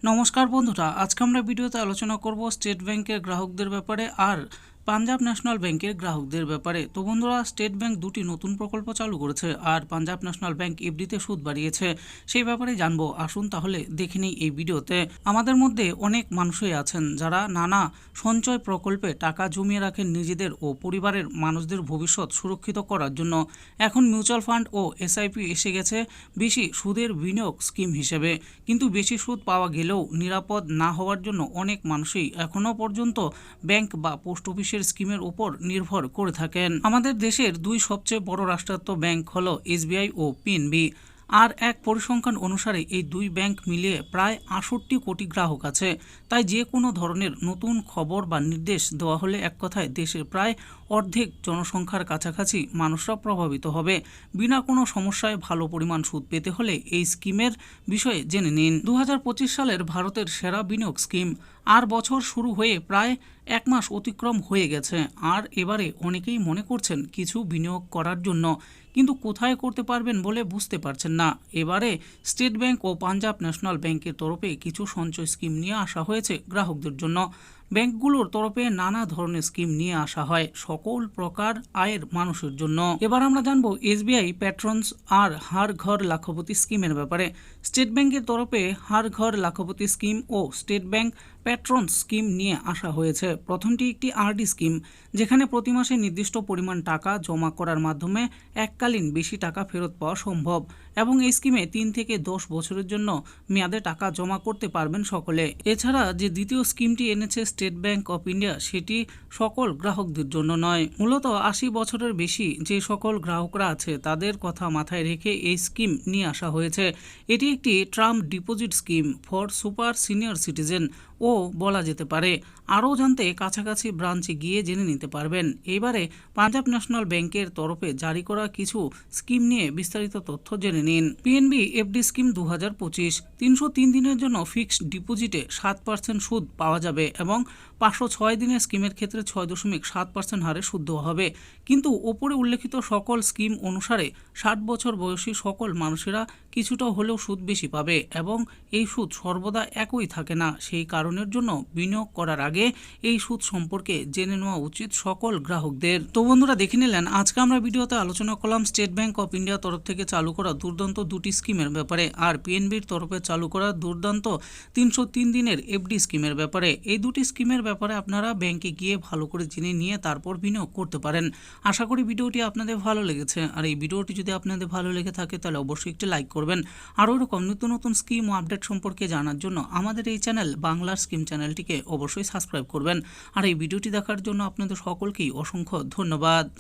নমস্কার বন্ধুরা, আজকে আমরা ভিডিওতে আলোচনা করব স্টেট ব্যাংকের গ্রাহকদের ব্যাপারে আর পাঞ্জাব ন্যাশনাল ব্যাংকের গ্রাহকদের ব্যাপারে। তো বন্ধুরা, স্টেট ব্যাংক দুটি নতুন প্রকল্প চালু করেছে আর পাঞ্জাব ন্যাশনাল ব্যাংক এফডিতে সুদ বাড়িয়েছে, সেই ব্যাপারে জানবো। আসুন তাহলে দেখে নিই এই ভিডিওতে। আমাদের মধ্যে অনেক মানুষই আছেন যারা নানা সঞ্চয় প্রকল্পে টাকা জমিয়ে রাখেন নিজেদের ও পরিবারের মানুষদের ভবিষ্যৎ সুরক্ষিত করার জন্য। এখন মিউচুয়াল ফান্ড ও এসআইপি এসে গেছে বেশি সুদের বিনিয়োগ স্কিম হিসেবে, কিন্তু বেশি সুদ পাওয়া গেলেও নিরাপদ না হওয়ার জন্য অনেক মানুষই এখনও পর্যন্ত ব্যাংক বা পোস্ট অফিসের স্কিমের উপর নির্ভর করে থাকেন। আমাদের দেশের দুই সবচেয়ে বড় রাষ্ট্রায়ত্ত ব্যাংক হলো এসবিআই ও পিএনবি। আর এক পরিসংখ্যান অনুসারে এই দুই ব্যাংক মিলিয়ে প্রায় ৬৮ কোটি গ্রাহক আছে। তাই যে কোনো ধরনের নতুন খবর বা নির্দেশ দেওয়া হলে এক কথায় দেশের প্রায় অর্ধেক জনসংখ্যার কাছাকাছি মানুষরা প্রভাবিত হবে। বিনা কোনো সমস্যায় ভালো পরিমাণ সুদ পেতে হলে এই স্কিমের বিষয়ে জেনে নিন। ২০২৫ সালের ভারতের সেরা বিনিয়োগ স্কিম। আর বছর শুরু হয়ে প্রায় এক মাস অতিক্রম হয়ে গেছে, আর এবারে অনেকেই মনে করছেন কিছু বিনিয়োগ করার জন্য, কিন্তু কোথায় করতে পারবেন বলে বুঝতে পারছেন না। এবারে স্টেট ব্যাংক ও পাঞ্জাব ন্যাশনাল ব্যাংকের তরফে কিছু সঞ্চয় স্কিম নিয়ে আসা হয়েছে গ্রাহকদের জন্য। ব্যাংকগুলোর তরফে নানা ধরনের স্কিম নিয়ে আসা হয় সকল প্রকার আয়ের মানুষের জন্য। এবার আমরা জানবো এসবিআই প্যাট্রনস আর হার ঘর লাখপতি স্কিমের ব্যাপারে। স্টেট ব্যাংকের তরফে হার ঘর লাখপতি স্কিম ও স্টেট ব্যাংক প্যাট্রনস স্কিম নিয়ে আসা হয়েছে। প্রথমটি একটি আরডি স্কিম, যেখানে প্রতি মাসে নির্দিষ্ট পরিমাণ টাকা জমা করার মাধ্যমে এককালীন বেশি টাকা ফেরত পাওয়া সম্ভব, এবং এই স্কিমে ৩ থেকে ১০ বছরের জন্য মেয়াদে টাকা জমা করতে পারবেন সকলে। এছাড়া যে দ্বিতীয় স্কিমটি এনেছে স্টেট ব্যাংক অফ ইন্ডিয়া, সেটি সকল গ্রাহকদের জন্য নয়। মূলত ৮০ বছরের বেশি যে সকল গ্রাহকরা আছে তাদের কথা মাথায় রেখে এই স্কিম নিয়ে আসা হয়েছে। এটি একটি term deposit scheme for super senior citizen ও বলা যেতে পারে। আরও জানতে কাছাকাছি ব্রাঞ্চে গিয়ে জেনে নিতে পারবেন। এবারে পাঞ্জাব ন্যাশনাল ব্যাংকের তরফে জারি করা কিছু স্কিম নিয়ে বিস্তারিত তথ্য জেনে নিন। পিএনবি এফডি স্কিম ২০২৫, ৩০৩ দিনের জন্য ফিক্সড ডিপোজিটে ৭% সুদ পাওয়া যাবে এবং ৫০৬ দিনের স্কিমের ক্ষেত্রে ৬.৭% হারে সুদ দেওয়া হবে। কিন্তু ওপরে উল্লেখিত সকল স্কিম অনুসারে ৬০ বছর বয়সী সকল মানুষেরা কিছুটা হলেও সুদ বেশি পাবে, এবং এই সুদ সর্বদা একই থাকে না। সেই কারণের জন্য বিনিয়োগ করার আগে এই সুদ সম্পর্কে জেনে নেওয়া উচিত সকল গ্রাহকদের। তো বন্ধুরা, দেখে নিলেন আজকে আমরা ভিডিওতে আলোচনা করলাম স্টেট ব্যাংক অফ ইন্ডিয়ার তরফ থেকে চালু করা দুর্দান্ত দুটি স্কিমের ব্যাপারে আর পিএনবির তরফে চালু করা দুর্দান্ত ৩০৩ দিনের এফডি স্কিমের ব্যাপারে। এই দুটি স্কিমের ব্যাপারে আপনারা ব্যাংকে গিয়ে ভালো করে জেনে নিয়ে তারপর বিনিয়োগ করতে পারেন। আশা করি ভিডিওটি আপনাদের ভালো লেগেছে, আর এই ভিডিওটি যদি আপনাদের ভালো লেগে থাকে তাহলে অবশ্যই একটি লাইক করবেন। আরও এরকম নতুন নতুন স্কিম ও আপডেট সম্পর্কে জানার জন্য আমাদের এই চ্যানেল বাংলার স্কিম চ্যানেলটিকে অবশ্যই সাবস্ক্রাইব করবেন। আর এই ভিডিওটি দেখার জন্য আপনাদের সকলকেই অসংখ্য ধন্যবাদ।